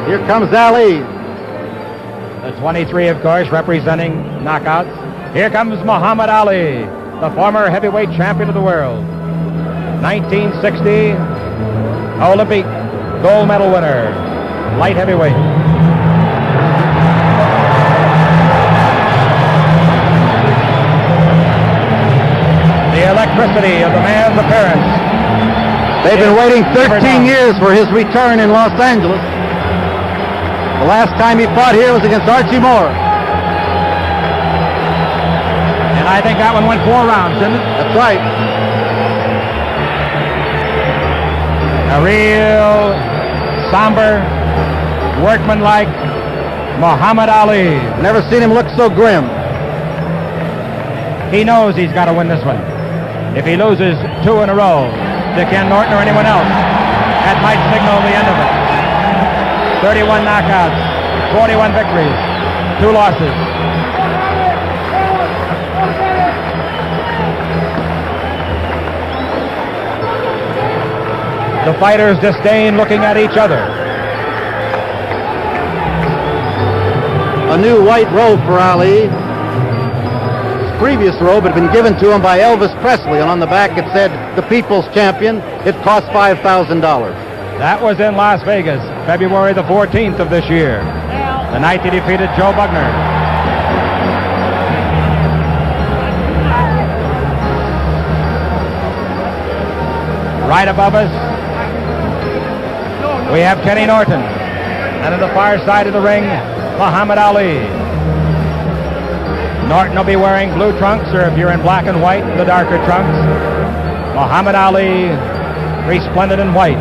Here comes Ali. The 23, of course, representing knockouts. Here comes Muhammad Ali, the former heavyweight champion of the world. 1960 Olympic gold medal winner, light heavyweight. The electricity of the man's appearance. They've been waiting 13 years for his return in Los Angeles. The last time he fought here was against Archie Moore. And I think that one went 4 rounds, didn't it? That's right. A real somber, workmanlike Muhammad Ali. Never seen him look so grim. He knows he's got to win this one. If he loses 2 in a row to Ken Norton or anyone else, that might signal the end of it. 31 knockouts, 41 victories, 2 losses. The fighters disdain looking at each other. A new white robe for Ali. His previous robe had been given to him by Elvis Presley, and on the back it said, "The People's Champion." It cost $5,000. That was in Las Vegas, February the 14th of this year, the night he defeated Joe Bugner. Right above us, we have Kenny Norton, and on the far side of the ring, Muhammad Ali. Norton will be wearing blue trunks, or if you're in black and white, the darker trunks. Muhammad Ali, resplendent in white.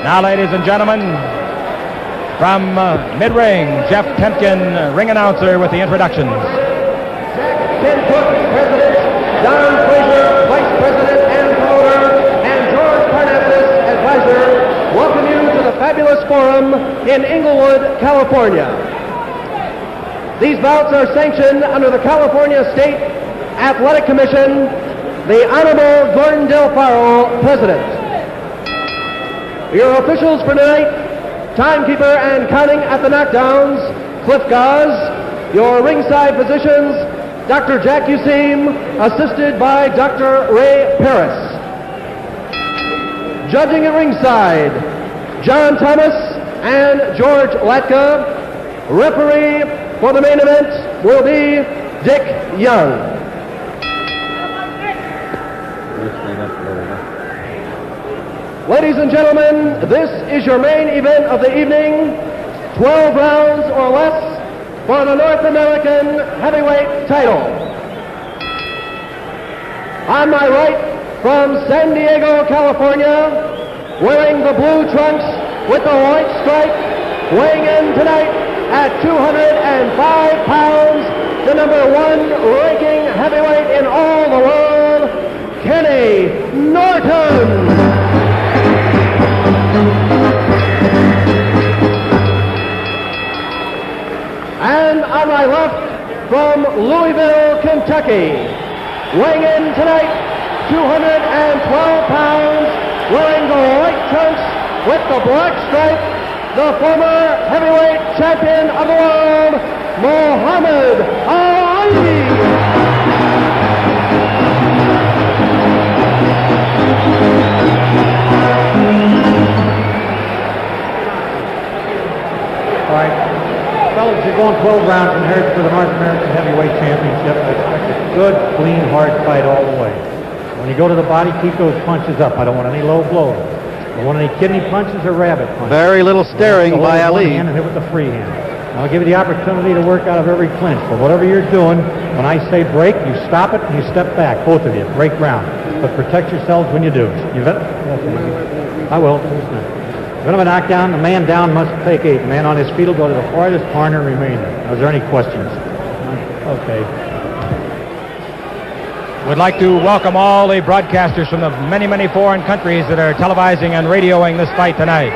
Now, ladies and gentlemen, from mid-ring, Jeff Temkin, ring announcer, with the introductions. Ken Cook, President, Don Fraser, Vice President and promoter, and George Parnassus, advisor, welcome you to the fabulous forum in Inglewood, California. These bouts are sanctioned under the California State Athletic Commission, the Honorable Gordon Del Faro, President. Your officials for tonight, timekeeper and counting at the knockdowns, Cliff Gaz. Your ringside physicians, Dr. Jack Useem, assisted by Dr. Ray Paris. Judging at ringside, John Thomas and George Latka. Referee for the main event will be Dick Young. Ladies and gentlemen, this is your main event of the evening. 12 rounds or less for the North American heavyweight title. On my right, from San Diego, California, wearing the blue trunks with the white stripe, weighing in tonight at 205 pounds, the #1 ranking heavyweight in all the world, Kenny Norton. And on my left, from Louisville, Kentucky, weighing in tonight, 212 pounds, wearing the white trunks with the black stripe, the former heavyweight champion of the world, Muhammad Ali. All right. Fellas, you're going 12 rounds in here for the North American Heavyweight Championship. I expect a good, clean, hard fight all the way. When you go to the body, keep those punches up. I don't want any low blows. I don't want any kidney punches or rabbit punches. Very little staring by Ali. One hand and hit with the free hand. I'll give you the opportunity to work out of every clinch. But whatever you're doing, when I say break, you stop it and you step back, both of you. Break ground. But protect yourselves when you do. I will. If you have a knockdown, the man down must take 8. The man on his feet will go to the farthest corner and remain there. Is there any questions? Okay. We'd like to welcome all the broadcasters from the many, many foreign countries that are televising and radioing this fight tonight.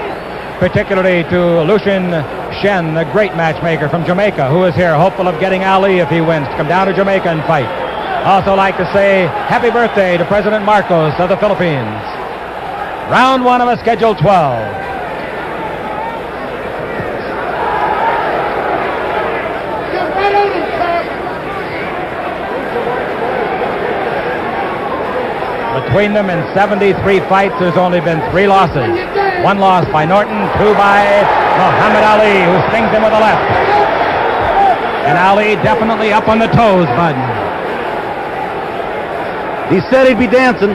Particularly to Lucien Shen, the great matchmaker from Jamaica, who is here, hopeful of getting Ali if he wins, to come down to Jamaica and fight. Also like to say happy birthday to President Marcos of the Philippines. Round one of a scheduled 12. Between them in 73 fights, there's only been 3 losses. 1 loss by Norton, 2 by Muhammad Ali, who stings him with a left. And Ali definitely up on the toes, Bud. He said he'd be dancing.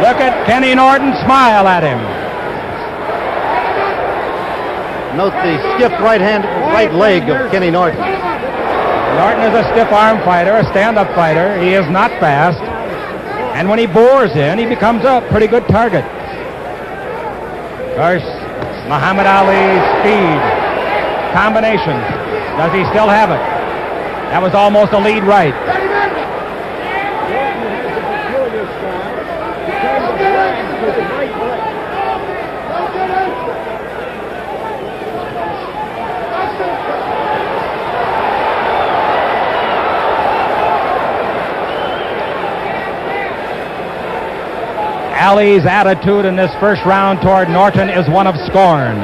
Look at Kenny Norton smile at him. Note the stiff right leg of Kenny Norton. Norton is a stiff arm fighter, a stand-up fighter. He is not fast. And when he bores in, he becomes a pretty good target. Of course, Muhammad Ali's speed, combinations. Does he still have it? That was almost a lead right. Ali's attitude in this first round toward Norton is one of scorn.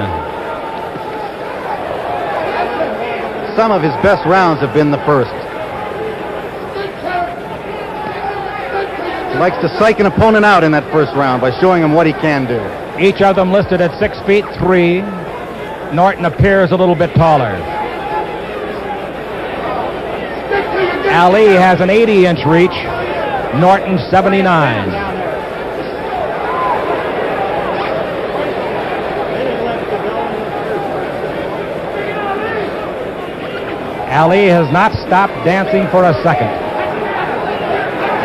Some of his best rounds have been the first. He likes to psych an opponent out in that first round by showing him what he can do. Each of them listed at 6 feet 3. Norton appears a little bit taller. Ali has an 80-inch reach. Norton 79. Ali has not stopped dancing for a second.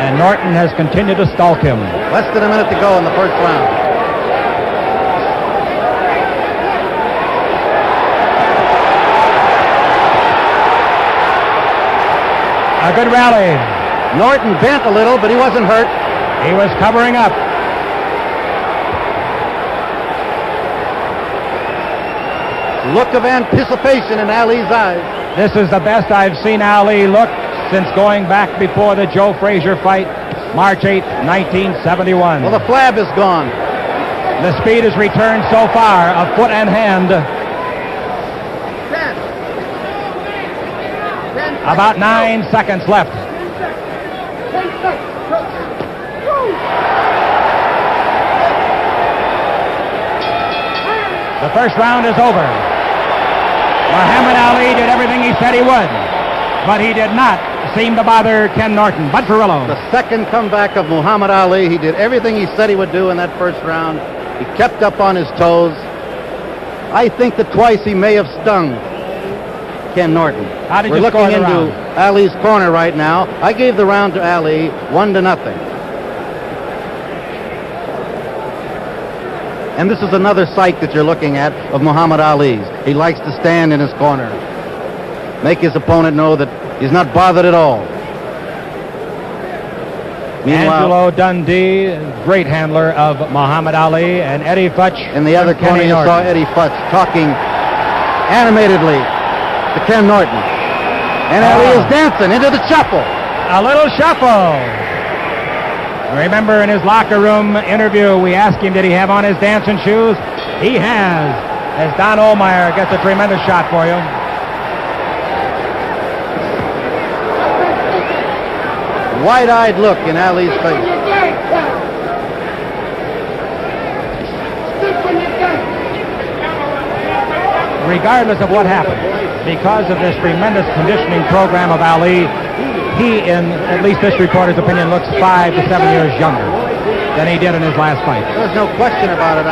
And Norton has continued to stalk him. Less than a minute to go in the first round. A good rally. Norton bent a little, but he wasn't hurt. He was covering up. Look of anticipation in Ali's eyes. This is the best I've seen Ali look since going back before the Joe Frazier fight, March 8, 1971. Well, the flab is gone. The speed has returned so far, a foot and hand. About 9 seconds left. The first round is over. Muhammad Ali did everything he said he would, but he did not seem to bother Ken Norton. Bud Ferrillo. The second comeback of Muhammad Ali. He did everything he said he would do in that first round. He kept up on his toes. I think that twice he may have stung Ken Norton. How did We're you looking score the into round? Ali's corner right now. I gave the round to Ali 1-0. And this is another sight that you're looking at of Muhammad Ali's. He likes to stand in his corner, make his opponent know that he's not bothered at all. Meanwhile, Angelo Dundee, great handler of Muhammad Ali, and Eddie Futch. in the other corner, Kenny you saw Norton. Eddie Futch talking animatedly to Ken Norton. And Ali is dancing into the shuffle. A little shuffle. Remember in his locker room interview, we asked him, did he have on his dancing shoes? He has, as Don Ohlmeyer gets a tremendous shot for you. Wide-eyed look in Ali's face. Regardless of what happened, because of this tremendous conditioning program of Ali, he, in at least this reporter's opinion, looks 5 to 7 years younger than he did in his last fight. There's no question about it.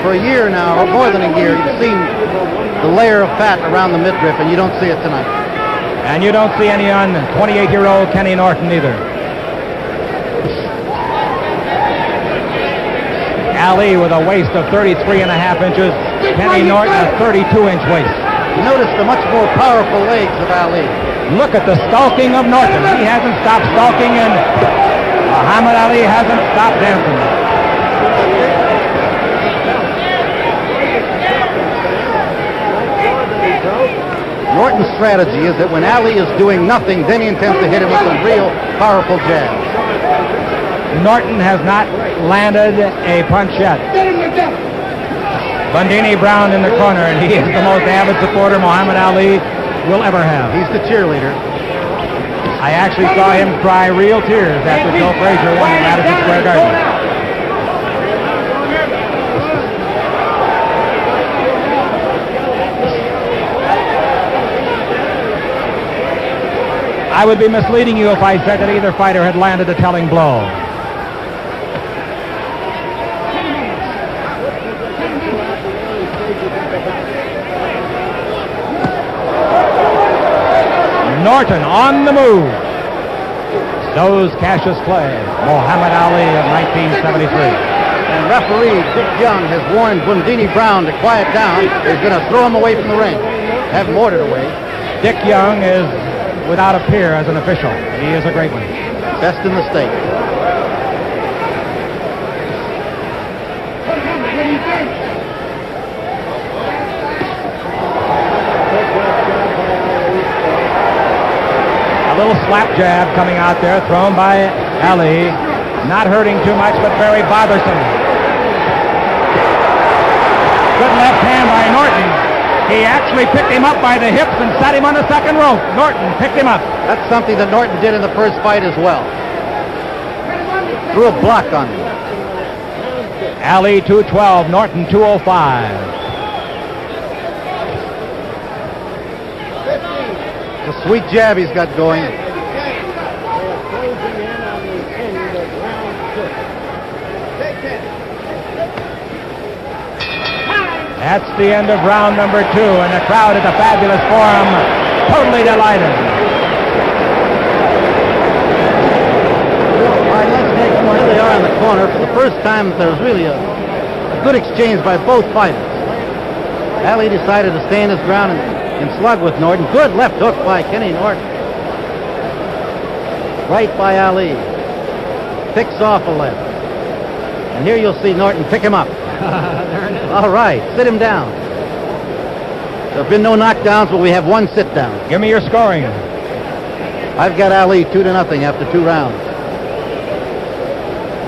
For a year now, or more than a year, you've seen the layer of fat around the midriff, and you don't see it tonight. And you don't see any on 28-year-old Kenny Norton either. Ali with a waist of 33.5 inches, Kenny Norton a 32-inch waist. Notice the much more powerful legs of Ali. Look at the stalking of Norton. He hasn't stopped stalking, and Muhammad Ali hasn't stopped dancing. Norton's strategy is that when Ali is doing nothing, then he intends to hit him with some real powerful jabs. Norton has not landed a punch yet. Bundini Brown in the corner, and he is the most avid supporter Muhammad Ali will ever have. He's the cheerleader. I actually saw him cry real tears after Joe Frazier won in Madison Square Garden. I would be misleading you if I said that either fighter had landed a telling blow. Norton on the move. Knows Cassius Clay, Muhammad Ali of 1973. And referee Dick Young has warned Bundini Brown to quiet down. He's going to throw him away from the ring. Have him ordered away. Dick Young is without a peer as an official. He is a great one. Best in the state. A little slap jab coming out there, thrown by Ali. Not hurting too much, but very bothersome. Good left hand by Norton. He actually picked him up by the hips and set him on the second rope. Norton picked him up. That's something that Norton did in the first fight as well. Threw a block on him. Ali 212, Norton 205. It's a sweet jab he's got going. That's the end of round number 2, and the crowd at the Fabulous Forum totally delighted. All right, let's take them where they are in the corner. For the first time, there was really a good exchange by both fighters. Ali decided to stand his ground and slug with Norton. Good left hook by Kenny Norton. Right by Ali. Picks off a left. And here you'll see Norton pick him up. All right, sit him down. There have been no knockdowns, but we have one sit down. Give me your scoring. I've got Ali 2-0 after 2 rounds.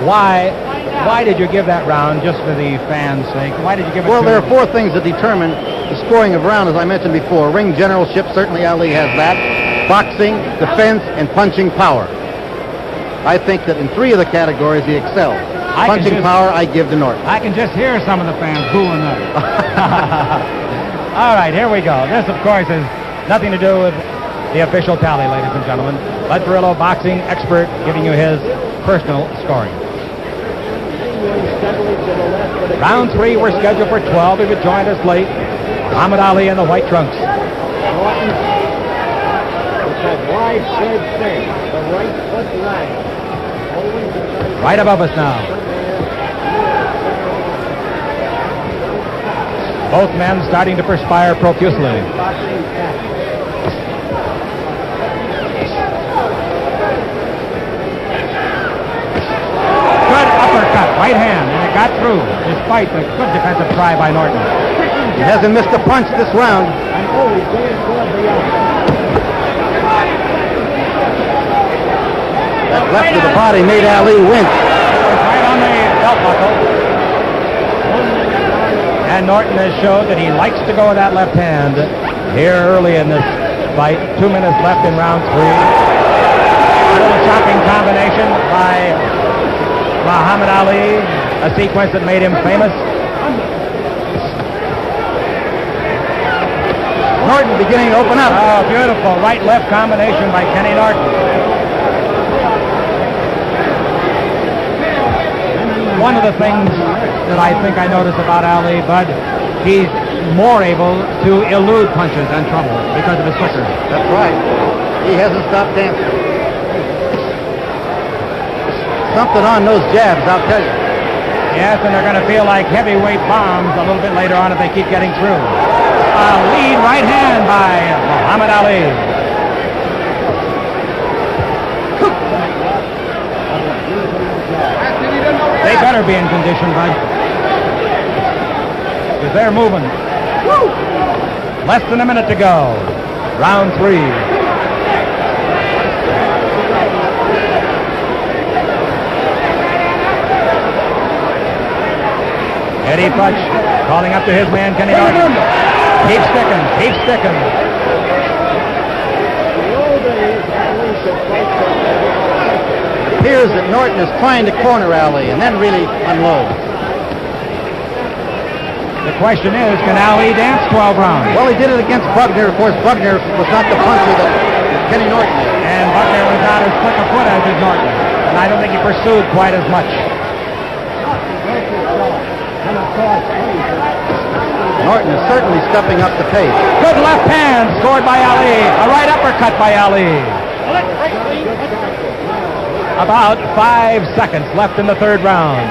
Why did you give that round, just for the fans' sake? Why did you give it Well, to there are 4 things that determine the scoring of a round, as I mentioned before. Ring generalship, certainly Ali has that. Boxing, defense, and punching power. I think that in 3 of the categories he excels. Punching power, I give to Norton. I can just hear some of the fans booing that. All right, here we go. This, of course, has nothing to do with the official tally, ladies and gentlemen. Bud Perillo, boxing expert, giving you his personal scoring. Round 3, we're scheduled for 12. If you joined us late, Muhammad Ali in the white trunks. Norton, with that widespread stance, the right foot line. Right above us now. Both men starting to perspire profusely. Good uppercut, right hand, and it got through, despite the good defensive try by Norton. He hasn't missed a punch this round. And always going for the That left to the body made Ali wince. Right on the belt buckle. And Norton has showed that he likes to go with that left hand here early in this fight. 2 minutes left in round 3. A little chopping combination by Muhammad Ali, a sequence that made him famous. Norton beginning to open up. Oh, beautiful right-left combination by Kenny Norton. One of the things that I think I noticed about Ali, Bud, he's more able to elude punches and trouble because of his quicker. That's right. He hasn't stopped dancing. Something on those jabs, I'll tell you. Yes, and they're going to feel like heavyweight bombs a little bit later on if they keep getting through. A lead right hand by Muhammad Ali. They better be in condition, Bud. Because they're moving. Woo! Less than a minute to go. Round 3. Eddie Futch calling up to his man, Kenny Norton. Keep sticking. It appears that Norton is trying to corner Ali and then really unload. The question is, can Ali dance 12 rounds? Well, he did it against Buckner. Of course, Buckner was not the puncher that Kenny Norton is. And Buckner was not as quick a foot as is Norton. And I don't think he pursued quite as much. Norton is certainly stepping up the pace. Good left hand scored by Ali. A right uppercut by Ali. About 5 seconds left in the third round.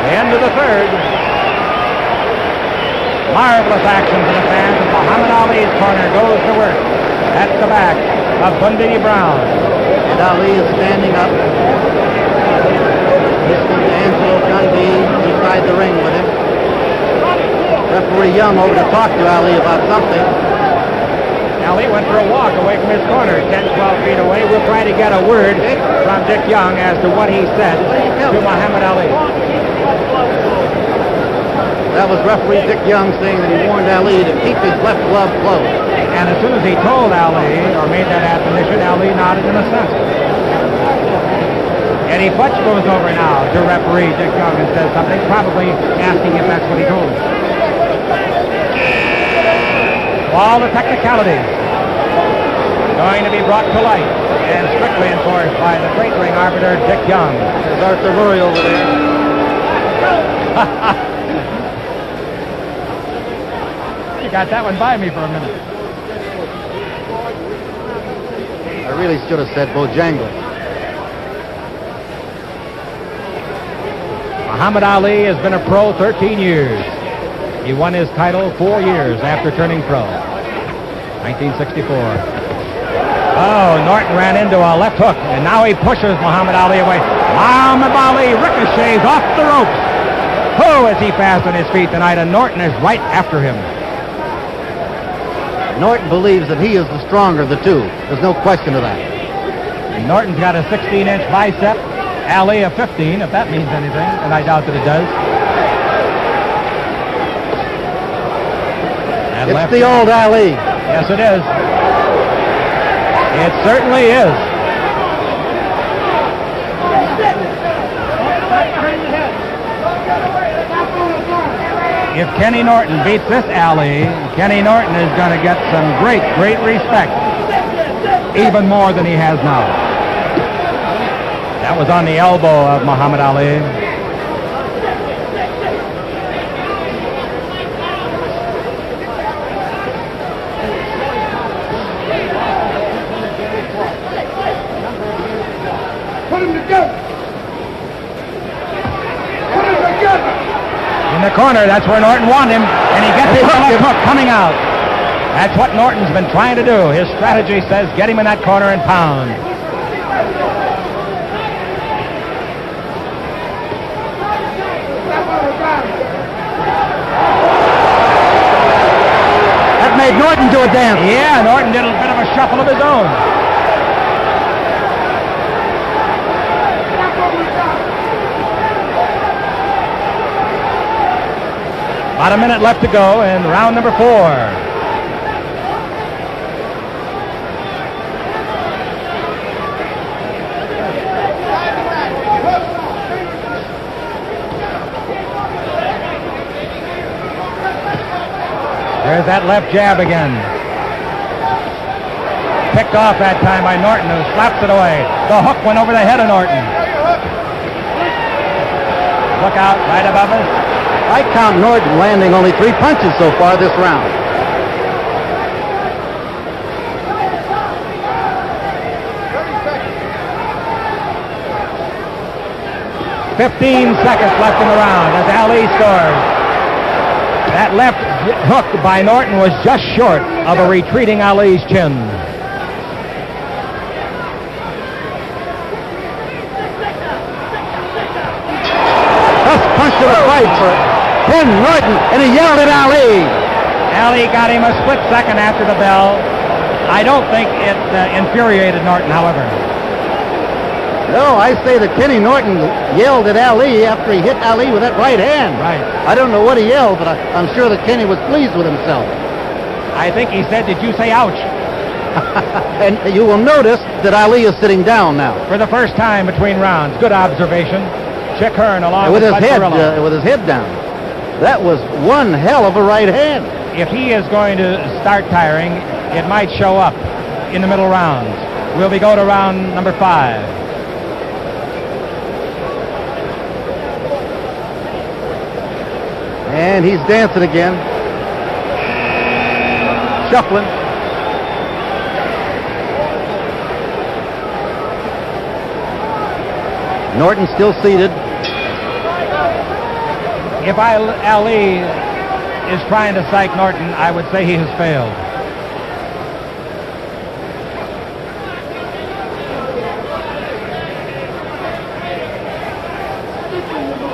The end of the third. Marvelous action for the fans as Muhammad Ali's corner goes to work at the back of Bundy Brown. And Ali is standing up, listening to Angelo Dundee beside the ring with him. Referee Young over to talk to Ali about something. Ali went for a walk away from his corner, 10, 12 feet away. We'll try to get a word from Dick Young as to what he said to Muhammad Ali. That was referee Dick Young saying that he warned Ali to keep his left glove closed. And as soon as he told Ali, or made that admonition, Ali nodded in assent. Eddie Futch goes over now to referee Dick Young and says something, probably asking if that's what he told him. All the technicalities going to be brought to light and strictly enforced by the freight ring arbiter Dick Young. There's Arthur Murray over there. You got that one by me for a minute. I really should have said Bojangles. Muhammad Ali has been a pro 13 years. He won his title 4 years after turning pro. 1964. Oh, Norton ran into a left hook, and now he pushes Muhammad Ali away. Muhammad Ali ricochets off the ropes. Oh, is he fast on his feet tonight, and Norton is right after him. Norton believes that he is the stronger of the two. There's no question of that. And Norton's got a 16-inch bicep. Ali a 15, if that means anything, and I doubt that it does. It's the old Ali. Yes, it is. It certainly is. If Kenny Norton beats this Ali, Kenny Norton is going to get some great respect. Even more than he has now. That was on the elbow of Muhammad Ali. In the corner, that's where Norton wanted him, and he gets his left hook coming out. That's what Norton's been trying to do. His strategy says get him in that corner and pound. That made Norton do a dance. Yeah, Norton did a bit of a shuffle of his own. About a minute left to go in round number 4. There's that left jab again. Picked off that time by Norton, who slaps it away. The hook went over the head of Norton. Look out, right above us. I count Norton landing only 3 punches so far this round. "15 seconds left in the round as Ali scores. That left hook by Norton was just short of a retreating Ali's chin. Best punch of the fight for Ken Norton, and he yelled at Ali. Ali got him a split second after the bell. I don't think it infuriated Norton, however. No, I say that Kenny Norton yelled at Ali after he hit Ali with that right hand. Right. I don't know what he yelled, but I'm sure that Kenny was pleased with himself. I think he said, "Did you say ouch?" And you will notice that Ali is sitting down now. For the first time between rounds. Good observation. Chick Hearn along with his Bud head Carrillo. with his head down. That was one hell of a right hand. If he is going to start tiring, it might show up in the middle rounds. We'll go to round number 5. And he's dancing again. Shuffling. Norton still seated. If Ali is trying to psych Norton, I would say he has failed.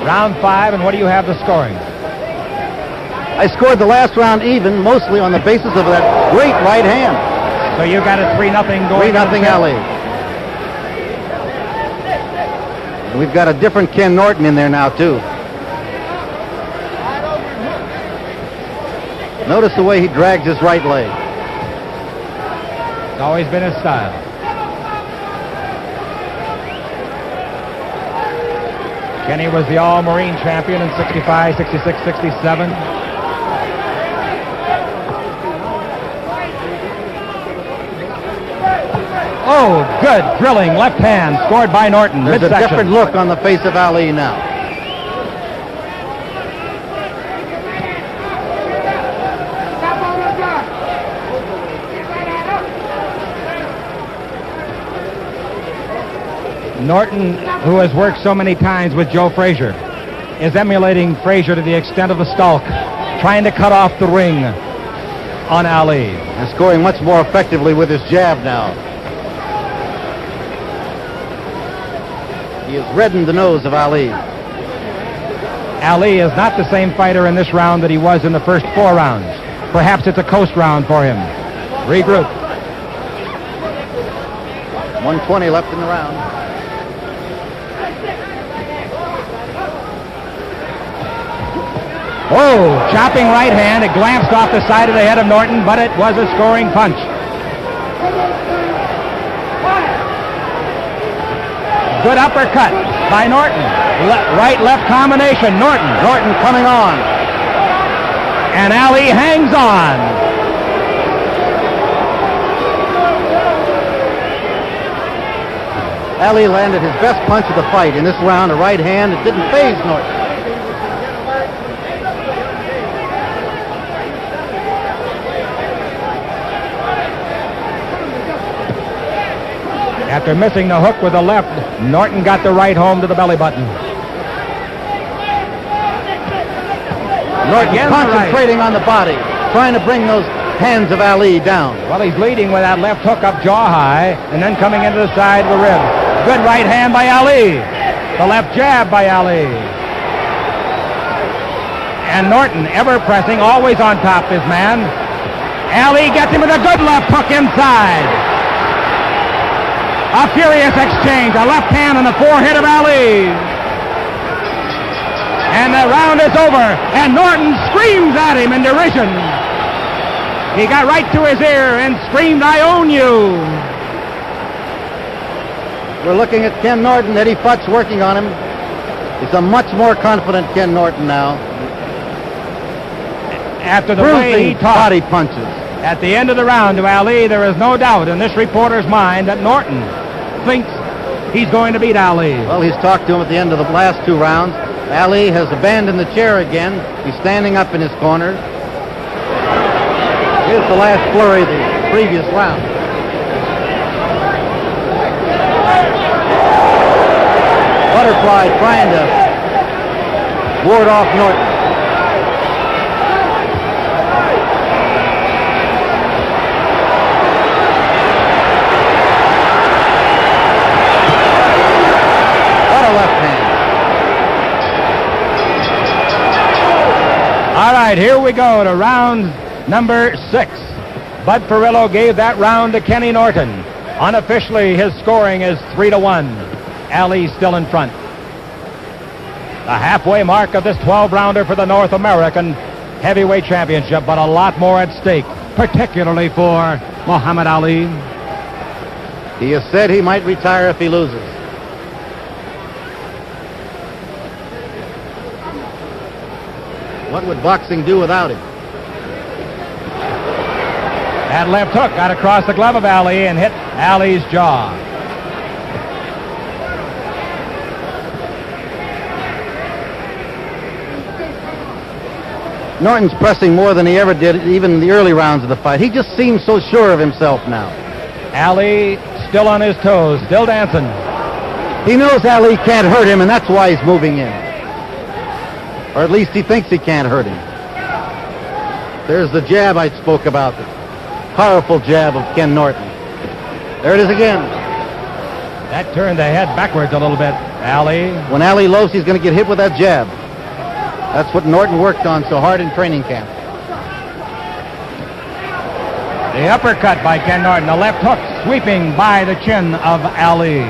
Round 5, and what do you have the scoring? I scored the last round even, mostly on the basis of that great right hand. So you got a 3-0 going. 3-0 Ali. And we've got a different Ken Norton in there now, too. Notice the way he drags his right leg. It's always been his style. Kenny was the All-Marine champion in 65, 66, 67. Oh, good drilling left hand scored by Norton. There's a midsection. different look on the face of Ali now. Norton, who has worked so many times with Joe Frazier, is emulating Frazier to the extent of the stalk, trying to cut off the ring on Ali. And scoring much more effectively with his jab now. He has reddened the nose of Ali. Ali is not the same fighter in this round that he was in the first 4 rounds. Perhaps it's a coast round for him. Regroup. 1:20 left in the round. Oh, chopping right hand. It glanced off the side of the head of Norton, but it was a scoring punch. Good uppercut by Norton. Right-left combination. Norton coming on. And Ali hangs on. Ali landed his best punch of the fight in this round, a right hand. It didn't faze Norton. After missing the hook with the left, Norton got the right home to the belly button. Norton concentrating on the body, trying to bring those hands of Ali down. Well, he's leading with that left hook up jaw high and then coming into the side of the rib. Good right hand by Ali. The left jab by Ali. And Norton ever pressing, always on top of his man. Ali gets him with a good left hook inside. A furious exchange, a left hand on the forehead of Ali. And the round is over, and Norton screams at him in derision. He got right to his ear and screamed, "I own you." We're looking at Ken Norton, Eddie Futz working on him. He's a much more confident Ken Norton now. After the way he talked body punches. at the end of the round to Ali, there is no doubt in this reporter's mind that Norton thinks he's going to beat Ali. Well, he's talked to him at the end of the last 2 rounds. Ali has abandoned the chair again. He's standing up in his corner. Here's the last flurry of the previous round. Butterfly trying to ward off Norton. What a left hand. right, here we go to round number 6. Bud Perillo gave that round to Kenny Norton. Unofficially, his scoring is 3-1. Ali still in front. The halfway mark of this 12-rounder for the North American Heavyweight Championship, but a lot more at stake, particularly for Muhammad Ali. He has said he might retire if he loses. What would boxing do without him? That left hook got across the glove of Ali and hit Ali's jaw. Norton's pressing more than he ever did, even in the early rounds of the fight. He just seems so sure of himself now. Ali still on his toes, still dancing. He knows Ali can't hurt him, and that's why he's moving in. Or at least he thinks he can't hurt him. There's the jab I spoke about. The powerful jab of Ken Norton. There it is again. That turned the head backwards a little bit, Ali. When Ali loafs, he's going to get hit with that jab. That's what Norton worked on so hard in training camp. The uppercut by Ken Norton, the left hook sweeping by the chin of Ali.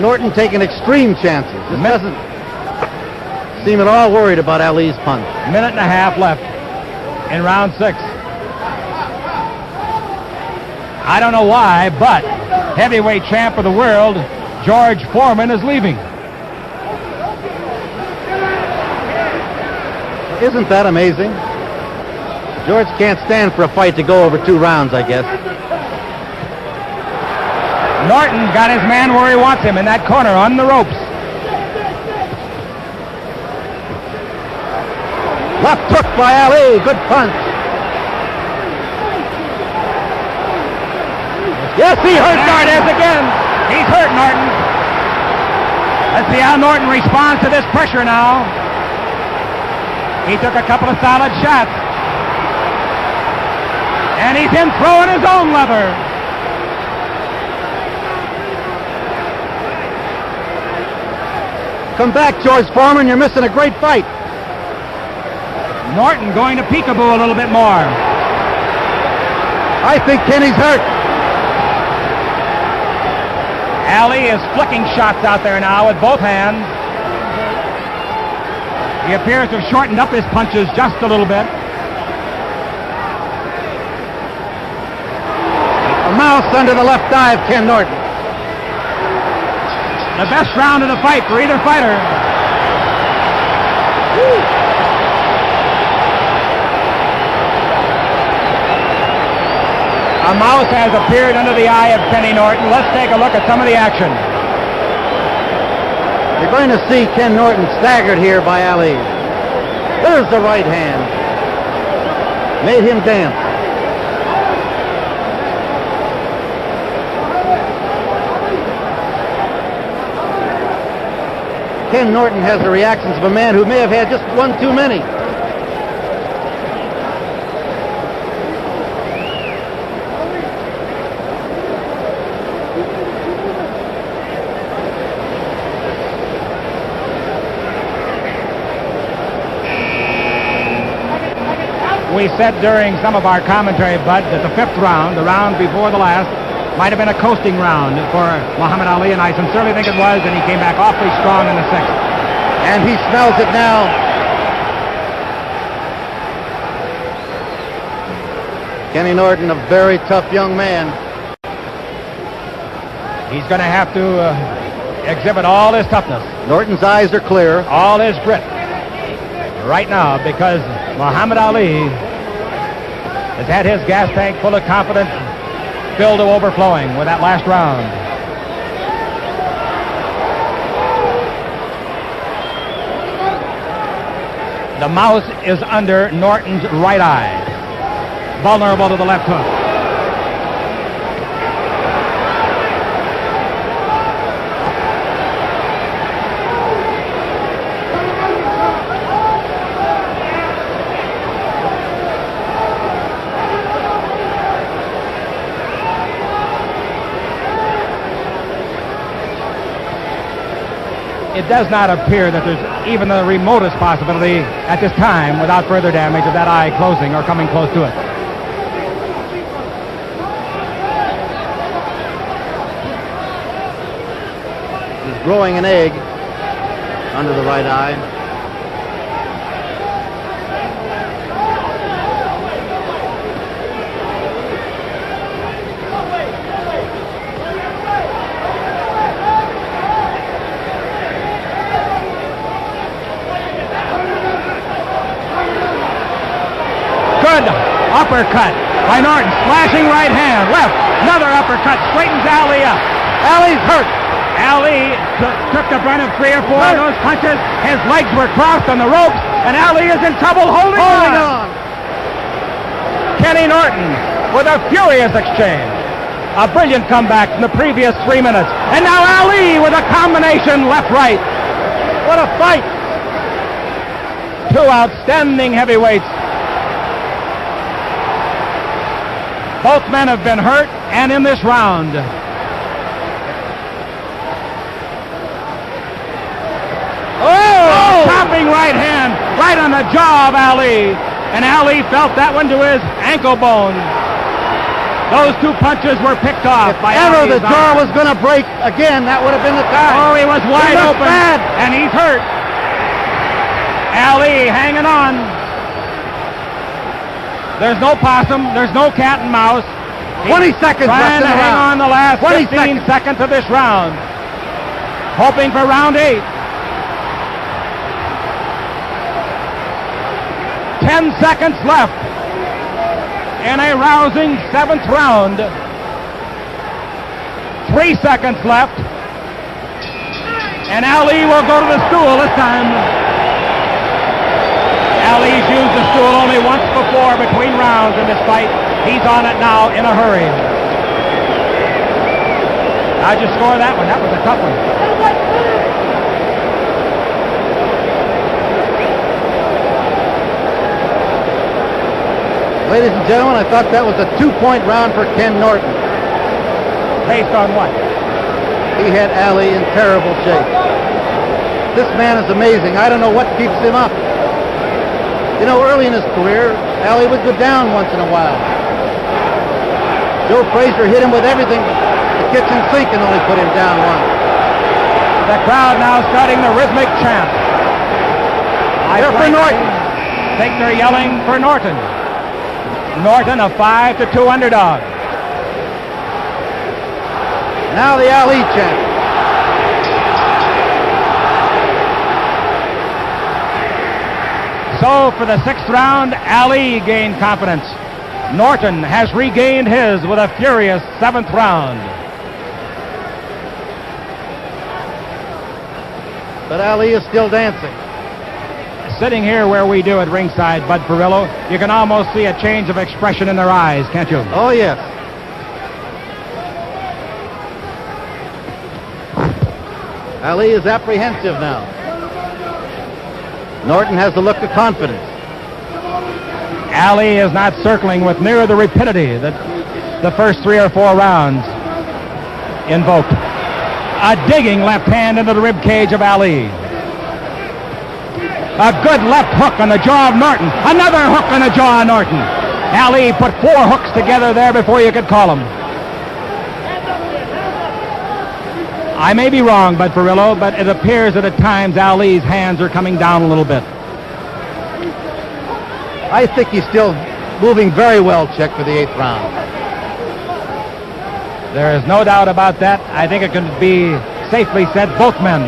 Norton taking extreme chances. This doesn't seem at all worried about Ali's punch. Minute and a half left in round 6. I don't know why, but heavyweight champ of the world, George Foreman, is leaving. Isn't that amazing? George can't stand for a fight to go over 2 rounds, I guess. Norton got his man where he wants him in that corner on the ropes. Left hook by Ali. Good punch. Yes, he hurt Norton again. He's hurt Norton. Let's see how Norton responds to this pressure now. He took a couple of solid shots. And he's in throwing his own leather. Come back, George Foreman. You're missing a great fight. Norton going to peekaboo a little bit more. I think Kenny's hurt. Ali is flicking shots out there now with both hands. He appears to have shortened up his punches just a little bit. A mouse under the left eye of Ken Norton. The best round of the fight for either fighter. A mouse has appeared under the eye of Kenny Norton. Let's take a look at some of the action. You're going to see Ken Norton staggered here by Ali. There's the right hand. Made him dance. Ken Norton has the reactions of a man who may have had just one too many. We said during some of our commentary, Bud, that the 5th round, the round before the last, might have been a coasting round for Muhammad Ali, and I sincerely think it was, and he came back awfully strong in the 6th. And he smells it now. Kenny Norton, a very tough young man. He's going to have to exhibit all his toughness. Norton's eyes are clear. All his grit right now, because Muhammad Ali has had his gas tank full of confidence filled to overflowing with that last round. The mouse is under Norton's right eye, vulnerable to the left hook. it does not appear that there's even the remotest possibility at this time, without further damage, of that eye closing or coming close to it. He's growing an egg under the right eye. Good uppercut by Norton. Slashing right hand. Left. Another uppercut. Straightens Ali up. Ali's hurt. Ali took the brunt of 3 or 4 of those punches. His legs were crossed on the ropes, and Ali is in trouble holding on. Kenny Norton with a furious exchange. A brilliant comeback from the previous 3 minutes. And now Ali with a combination left-right. What a fight. 2 outstanding heavyweights. Both men have been hurt, and in this round. Chopping right hand, right on the jaw of Ali. And Ali felt that one to his ankle bone. Those 2 punches were picked off by Ever Ali's the jaw arm. was going to break again, that would have been the time. Oh, he was wide looked open, bad. and he's hurt. Ali hanging on. There's no possum. There's no cat and mouse. 20 seconds left Trying in to the hang round. on the last 20 15 seconds of this round. Hoping for round 8. 10 seconds left in a rousing 7th round. 3 seconds left. And Ali will go to the stool this time. Ali's used the stool only once before between rounds in this fight. He's on it now in a hurry. How'd you score that one? That was a tough one. Ladies and gentlemen, I thought that was a 2-point round for Ken Norton. Based on what? He had Ali in terrible shape. This man is amazing. I don't know what keeps him up. You know, early in his career, Ali would go down once in a while. Joe Frazier hit him with everything but the kitchen sink and only put him down once. The crowd now starting the rhythmic chant. They're for Norton. I think they're yelling for Norton. Norton, a 5-2 underdog. Now the Ali chant. So for the 6th round, Ali gained confidence. Norton has regained his with a furious 7th round. But Ali is still dancing. Sitting here where we do at ringside, Bud Perillo, you can almost see a change of expression in their eyes, can't you? Oh, yes. Ali is apprehensive now. Norton has the look of confidence. Ali is not circling with near the rapidity that the first 3 or 4 rounds invoked. A digging left hand into the rib cage of Ali. A good left hook on the jaw of Norton. Another hook on the jaw of Norton. Ali put 4 hooks together there before you could call them. I may be wrong, Bud Perillo, but it appears that at times Ali's hands are coming down a little bit. I think he's still moving very well, Chick, for the 8th round. There is no doubt about that. I think it can be safely said both men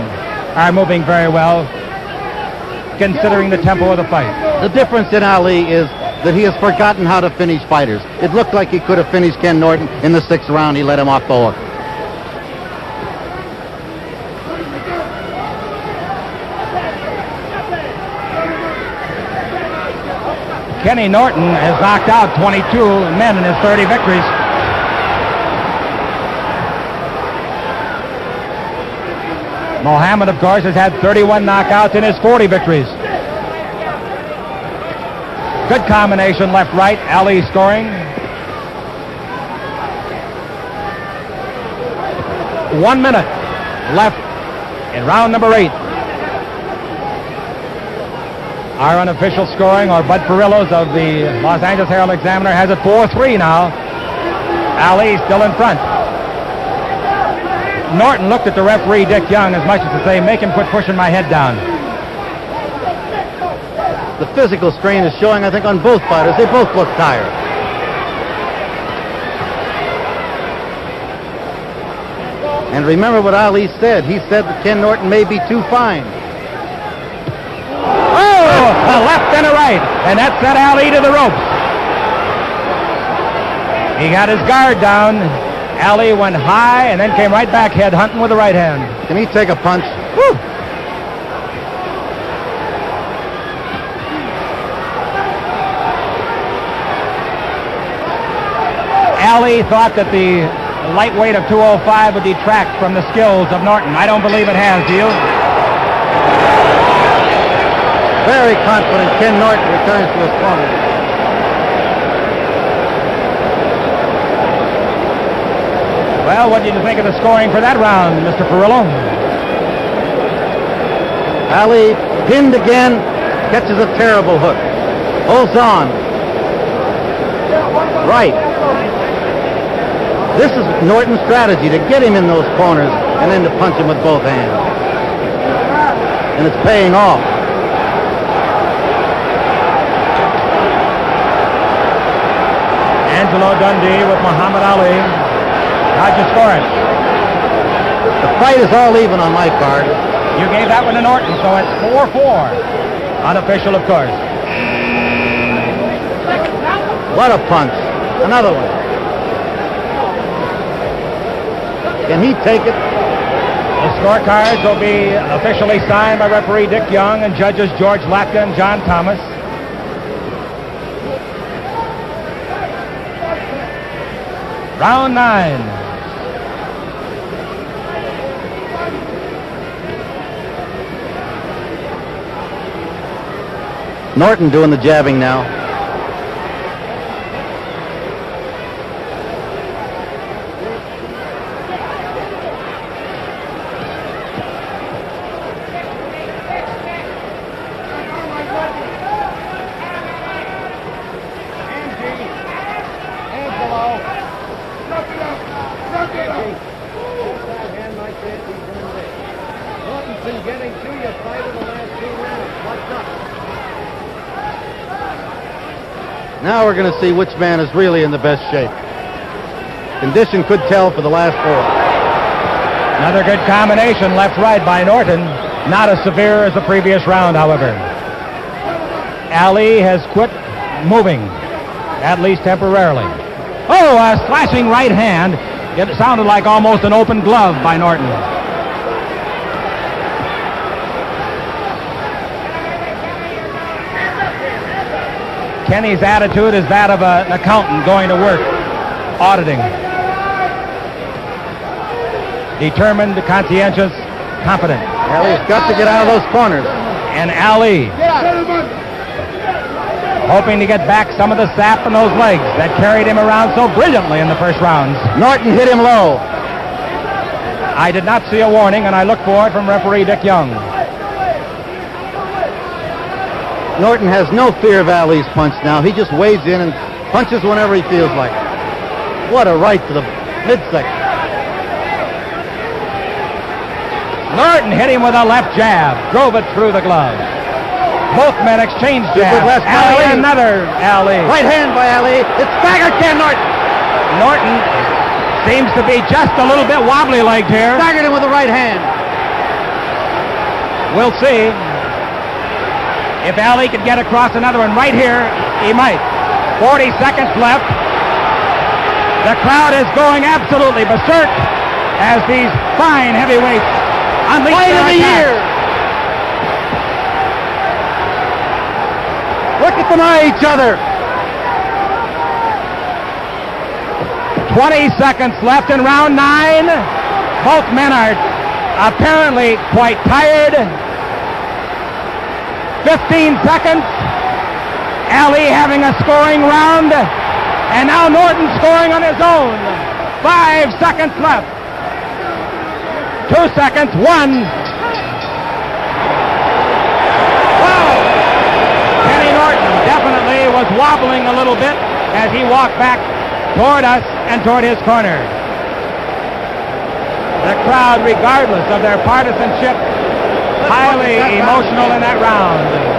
are moving very well, considering the tempo of the fight. The difference in Ali is that he has forgotten how to finish fighters. It looked like he could have finished Ken Norton in the 6th round. He let him off the hook. Kenny Norton has knocked out 22 men in his 30 victories. Mohammed, of course, has had 31 knockouts in his 40 victories. Good combination left-right. Ali scoring. 1 minute left in round number 8. Our unofficial scoring, or Bud Perillo's of the Los Angeles Herald-Examiner, has it 4-3 now. Ali still in front. Norton looked at the referee, Dick Young, as much as to say, make him quit pushing my head down. The physical strain is showing, I think, on both fighters. They both look tired. And remember what Ali said. He said that Ken Norton may be too fine. Oh, a left and a right. And that sent Ali to the ropes. He got his guard down. Ali went high and then came right back head hunting with the right hand. Can he take a punch? Woo! Ali thought that the lightweight of 205 would detract from the skills of Norton. I don't believe it has, do you? Very confident Ken Norton returns to his corner. Well, what did you think of the scoring for that round, Mr. Perillo? Ali pinned again, catches a terrible hook. Holds on. Right. This is Norton's strategy, to get him in those corners and then to punch him with both hands. And it's paying off. Angelo Dundee with Muhammad Ali. How'd you score it? The fight is all even on my card. You gave that one to Norton, so it's 4-4. Unofficial, of course. What a punch. Another one. Can he take it? The scorecards will be officially signed by referee Dick Young and judges George Latka and John Thomas. Round 9. Norton doing the jabbing now. Now we're going to see which man is really in the best shape. Condition could tell for the last 4. Another good combination, left-right by Norton. Not as severe as the previous round, however. Ali has quit moving, at least temporarily. Oh, a slashing right hand. It sounded like almost an open glove by Norton. Kenny's attitude is that of an accountant going to work, auditing. Determined, conscientious, confident. Ali's got to get out of those corners. And Ali, hoping to get back some of the sap in those legs that carried him around so brilliantly in the first rounds. Norton hit him low. I did not see a warning, and I looked for it from referee Dick Young. Norton has no fear of Ali's punch now. He just wades in and punches whenever he feels like it. What a right to the midsection. Norton hit him with a left jab, drove it through the glove. Both men exchanged jabs. Ali, another Ali. Right hand by Ali. It's staggered Ken Norton. Norton seems to be just a little bit wobbly-legged here. Staggered him with the right hand. We'll see. If Ali could get across another one right here, he might. 40 seconds left. The crowd is going absolutely berserk as these fine heavyweights unleash Fight their of the attack. year. Look at them eye each other. 20 seconds left in round 9. Both men are apparently quite tired. 15 seconds. Ali having a scoring round. And now Norton scoring on his own. 5 seconds left. 2 seconds. 1. Wow. wobbling a little bit as he walked back toward us and toward his corner. The crowd, regardless of their partisanship, highly emotional in that round.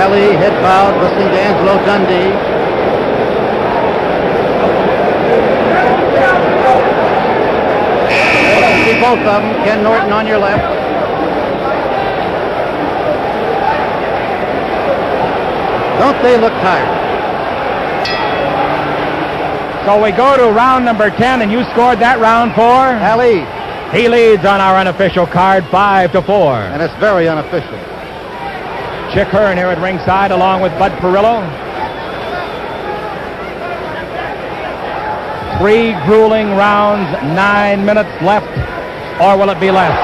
Ali, head bowed, listening to Angelo Dundee. See both of them. Ken Norton on your left. Don't they look tired? So we go to round number 10, and you scored that round for? Ali. He leads on our unofficial card 5-4. And it's very unofficial. Chick Hearn here at ringside along with Bud Perillo. 3 grueling rounds, 9 minutes left, or will it be less?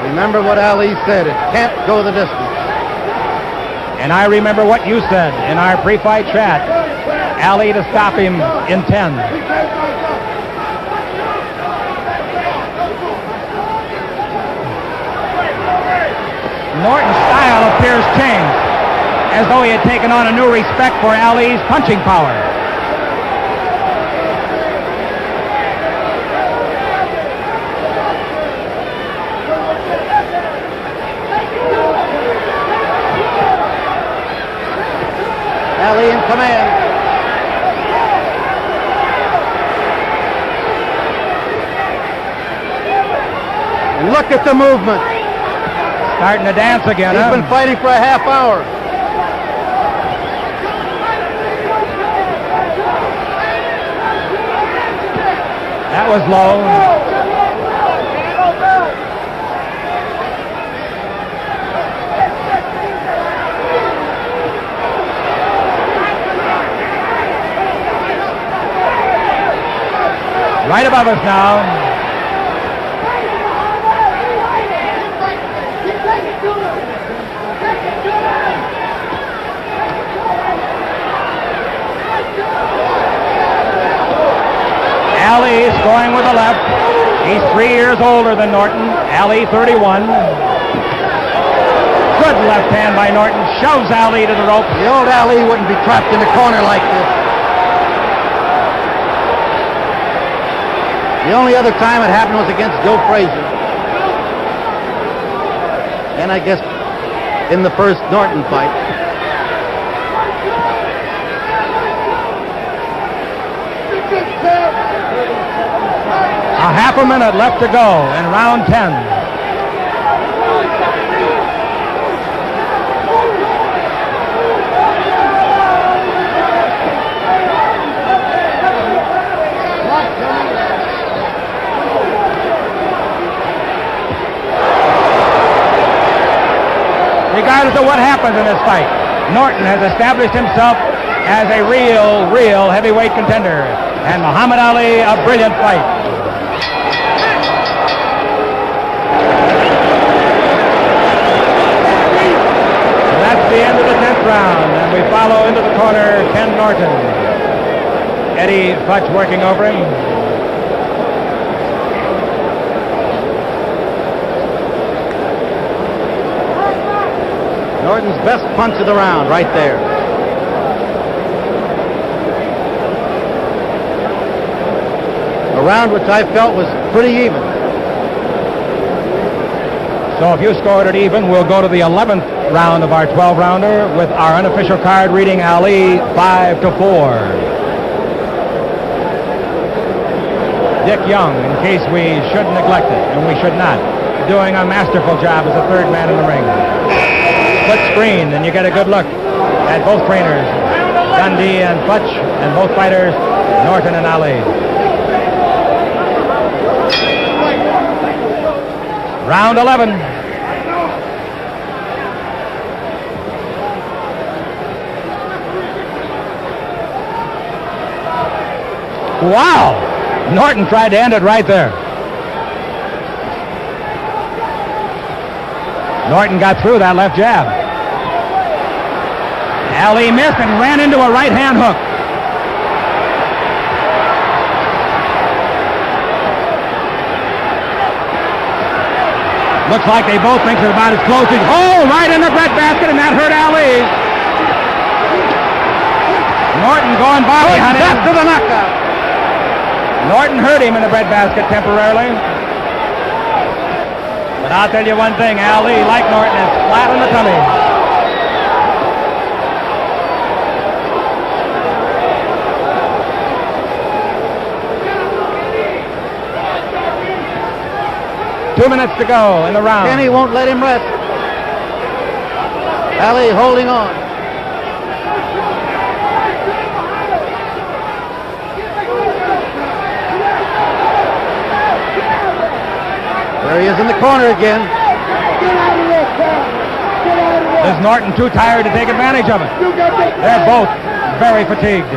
Remember what Ali said, it can't go the distance. And I remember what you said in our pre-fight chat. Ali to stop him in 10. Norton's style appears changed, as though he had taken on a new respect for Ali's punching power. Ali in command. And look at the movement. Starting to dance again, He's been fighting for a half hour. That was low. Right above us now. Ali scoring with the left. He's 3 years older than Norton. Ali 31. Good left hand by Norton. Shoves Ali to the rope. The old Ali wouldn't be trapped in a corner like this. The only other time it happened was against Joe Frazier. And I guess in the first Norton fight. A half a minute left to go in round 10. Regardless of what happens in this fight, Norton has established himself as a real heavyweight contender. And Muhammad Ali, a brilliant fight. That's the end of the 10th round, and we follow into the corner Ken Norton. Eddie Futch working over him. Norton's best punch of the round, right there. A round which I felt was pretty even. So if you scored it even, we'll go to the 11th round of our 12-rounder with our unofficial card reading Ali 5-4. Dick Young, in case we should neglect it, and we should not, doing a masterful job as the third man in the ring. Split screen, and you get a good look at both trainers, Dundee and Futch, and both fighters, Norton and Ali. Round 11. Wow! Norton tried to end it right there. Norton got through that left jab. Ali missed and ran into a right-hand hook. Looks like they both think it's about as close as... Oh, right in the breadbasket, and that hurt Ali. Norton going body hunting. After the knockout. Norton hurt him in the breadbasket temporarily. But I'll tell you one thing, Ali, like Norton, is flat on the tummy. Two minutes to go in the round. Kenny won't let him rest. Ali holding on. There he is in the corner again. Is Norton too tired to take advantage of it? They're both very fatigued.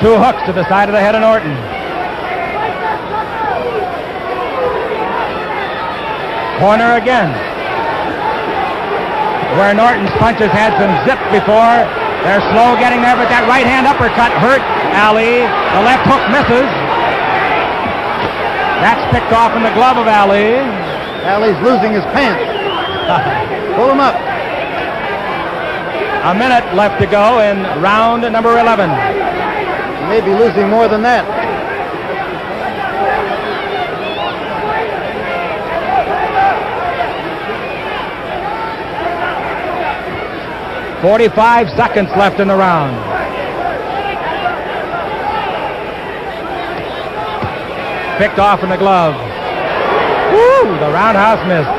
Two hooks to the side of the head of Norton. Corner again. Where Norton's punches had some zip before. They're slow getting there, but that right-hand uppercut hurt Ali. The left hook misses. That's picked off in the glove of Ali. Ali's losing his pants. Pull him up. A minute left to go in round number 11. He may be losing more than that. "45 seconds left in the round. Picked off in the glove. Woo! The roundhouse missed.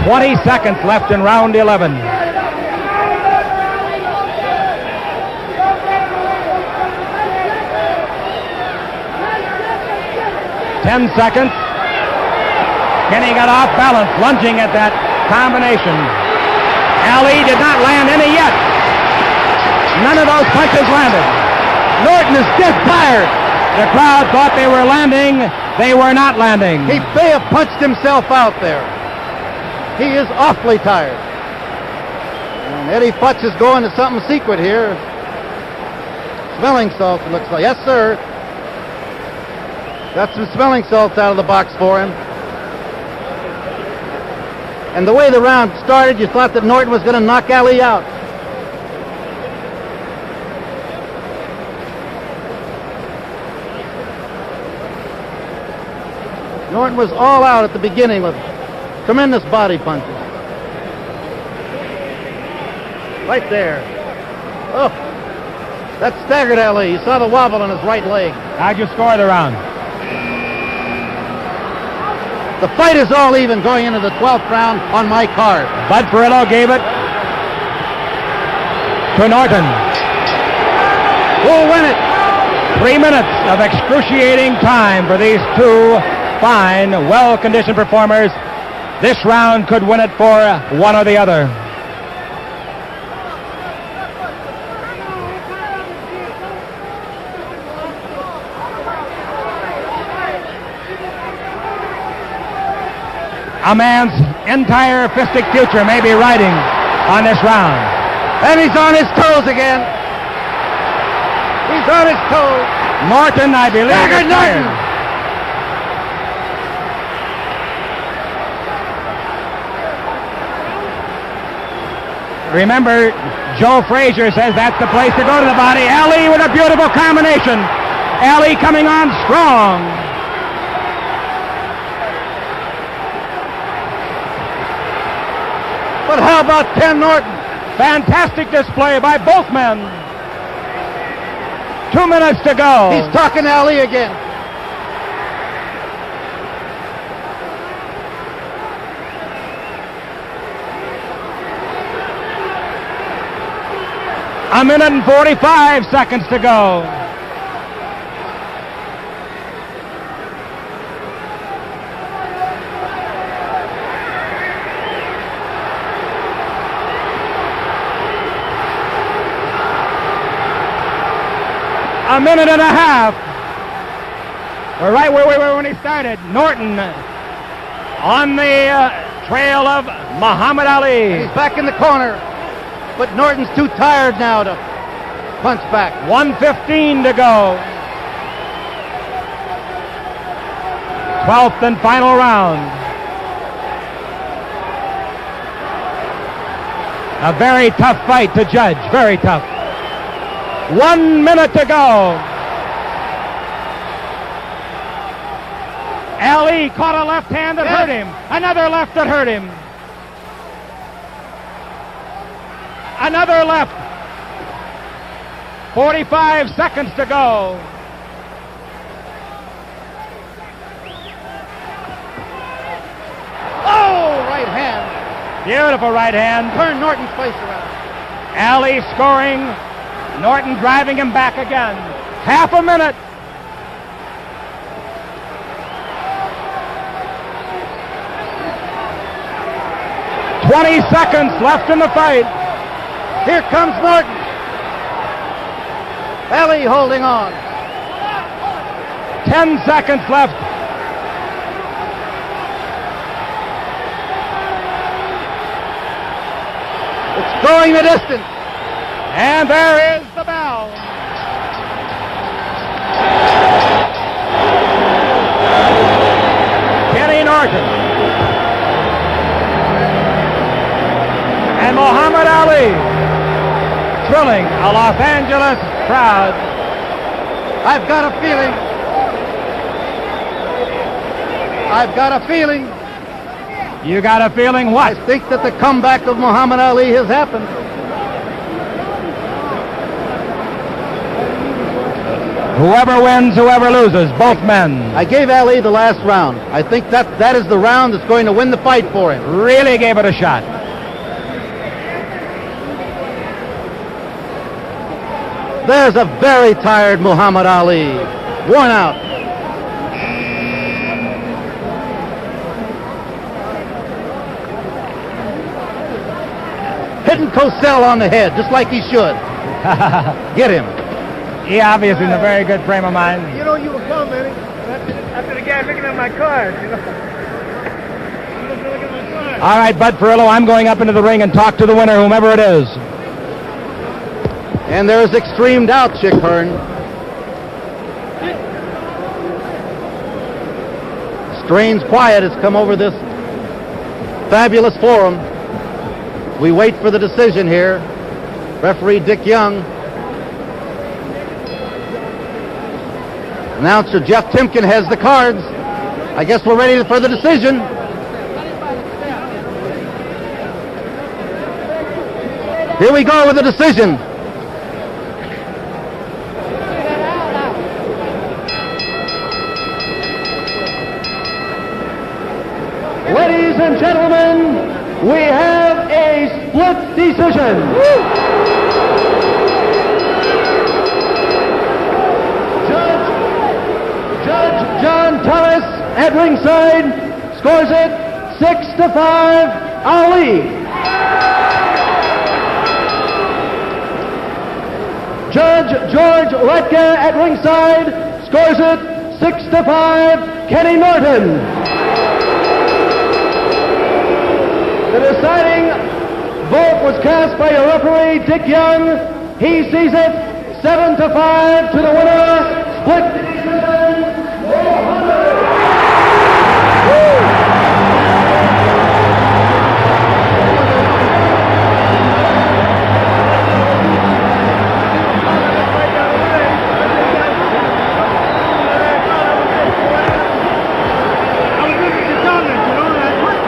"20 seconds left in round 11. "10 seconds. Kenny got off balance, lunging at that combination. Ali did not land any yet. None of those punches landed. Norton is dead tired. The crowd thought they were landing. They were not landing. He may have punched himself out there. He is awfully tired. And Eddie Futch is going to something secret here. Smelling salts, it looks like. Yes, sir. Got some smelling salts out of the box for him. And the way the round started, you thought that Norton was going to knock Ali out. Norton was all out at the beginning with tremendous body punches. Right there. Oh, that staggered Ali. You saw the wobble on his right leg. How'd you score the round? The fight is all even going into the 12th round on my card. Bud Perillo gave it to Norton. Who'll win it? 3 minutes of excruciating time for these two fine, well-conditioned performers. This round could win it for one or the other. A man's entire fistic future may be riding on this round. And he's on his toes again. He's on his toes. Norton, I believe, Staggered is Norton. tired. Remember, Joe Frazier says that's the place to go to the body. Ali with a beautiful combination. Ali coming on strong. But how about Ken Norton? Fantastic display by both men. 2 minutes to go. He's talking to Ali again. A minute and 45 seconds to go. A minute and a half. We're right where we were when he started. Norton on the trail of Muhammad Ali. He's back in the corner, but Norton's too tired now to punch back. 1:15 to go. 12th and final round. A very tough fight to judge. Very tough. 1 minute to go. Ali caught a left hand that hurt him. Another left that hurt him. Another left. 45 seconds to go. Oh, right hand. Beautiful right hand. Turn Norton's face around. Ali scoring. Norton driving him back again. Half a minute. "20 seconds left in the fight." Here comes Norton. Ali holding on. 10 seconds left. It's going the distance. And there is the bell. Kenny Norton and Muhammad Ali thrilling a Los Angeles crowd. I've got a feeling. I've got a feeling. You got a feeling what? I think that the comeback of Muhammad Ali has happened. Whoever wins, whoever loses, both men. I gave Ali the last round. I think that is the round that's going to win the fight for him. Really gave it a shot. There's a very tired Muhammad Ali. Worn out. Hitting Cosell on the head, just like he should. Get him. He obviously in a very good frame of mind. You know you were commenting after the guy picking up my card, you know. All right, Bud Perillo, I'm going up into the ring and talk to the winner, whomever it is. And there's extreme doubt, Chick Hearn. Strange quiet has come over this fabulous forum. We wait for the decision here. Referee Dick Young. Announcer Jeff Timken has the cards. I guess we're ready for the decision. Here we go with the decision. Ladies and gentlemen, we have a split decision. Judge John Thomas at ringside scores it 6-5, Ali. Judge George Letka at ringside scores it 6-5, Kenny Norton. The deciding vote was cast by your referee, Dick Young. He sees it 7-5 to the winner. Split decision.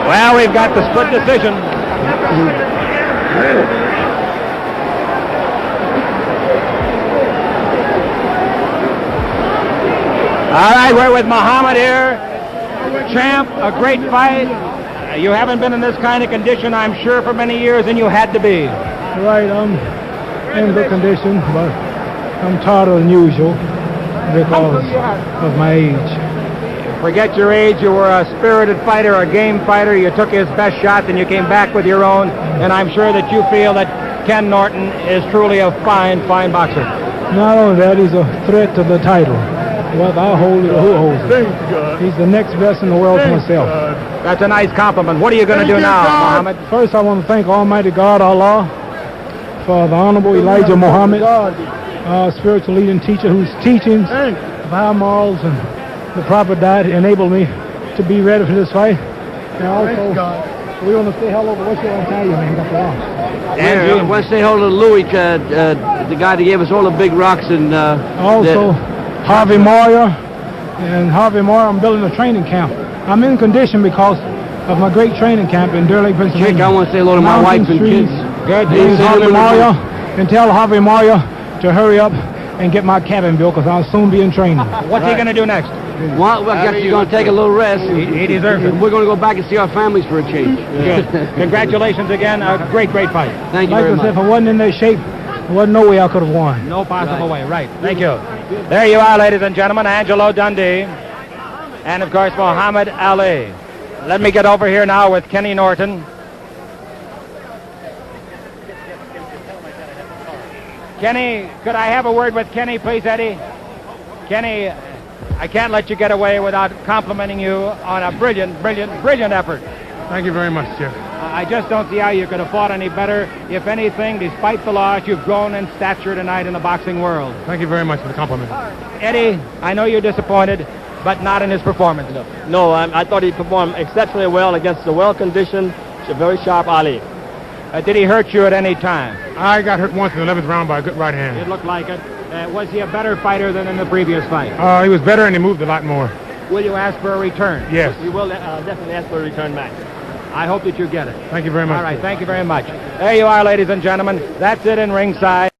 Well, we've got the split decision. All right, we're with Muhammad here. Champ, a great fight. You haven't been in this kind of condition, I'm sure, for many years, and you had to be. Right, in good condition, but I'm taller than usual because of my age. Forget your age. You were a spirited fighter, a game fighter. You took his best shot, and you came back with your own. And I'm sure that you feel that Ken Norton is truly a fine, fine boxer. Not only that, he's a threat to the title. Whether I hold it or who holds it. He's the next best in the world to myself. That's a nice compliment. What are you going to do now, Muhammad? First, I want to thank Almighty God, Allah, for the Honorable Elijah Muhammad, our spiritual leader and teacher, whose teachings of high morals and the proper diet enabled me to be ready for this fight. And also, we want to say hello to what you want to tell you, man. Got the loss. And I want to say hello to Louis, the guy that gave us all the big rocks. And also, Harvey Moyer. And Harvey Moyer, I'm building a training camp. I'm in condition because of my great training camp in Deer Lake, Pennsylvania. Jake, I want to say hello to my wife and kids. Good. Harvey Moyer, and tell Harvey Moyer to hurry up and get my cabin built because I'll soon be in training. What's he going to do next? Well, I guess he's going to take a little rest. He deserves it. We're going to go back and see our families for a change. Good. Congratulations again. A great, great fight. Thank you Like very I said, if much. I wasn't in that shape, there wasn't no way I could have won. No possible way. Right. Thank you. There you are, ladies and gentlemen. Angelo Dundee. And, of course, Muhammad Ali. Let me get over here now with Kenny Norton. Kenny, could I have a word with Kenny, please, Eddie? Kenny, I can't let you get away without complimenting you on a brilliant, brilliant, brilliant effort. Thank you very much, Jeff. I just don't see how you could have fought any better. If anything, despite the loss, you've grown in stature tonight in the boxing world. Thank you very much for the compliment. Eddie, I know you're disappointed, but not in his performance. No, I thought he performed exceptionally well against a well-conditioned, very sharp Ali. Did he hurt you at any time? I got hurt once in the 11th round by a good right hand. It looked like it. Was he a better fighter than in the previous fight? He was better and he moved a lot more. Will you ask for a return? Yes. We will definitely ask for a return match. I hope that you get it. Thank you very much. All right, thank you very much. There you are, ladies and gentlemen. That's it in ringside.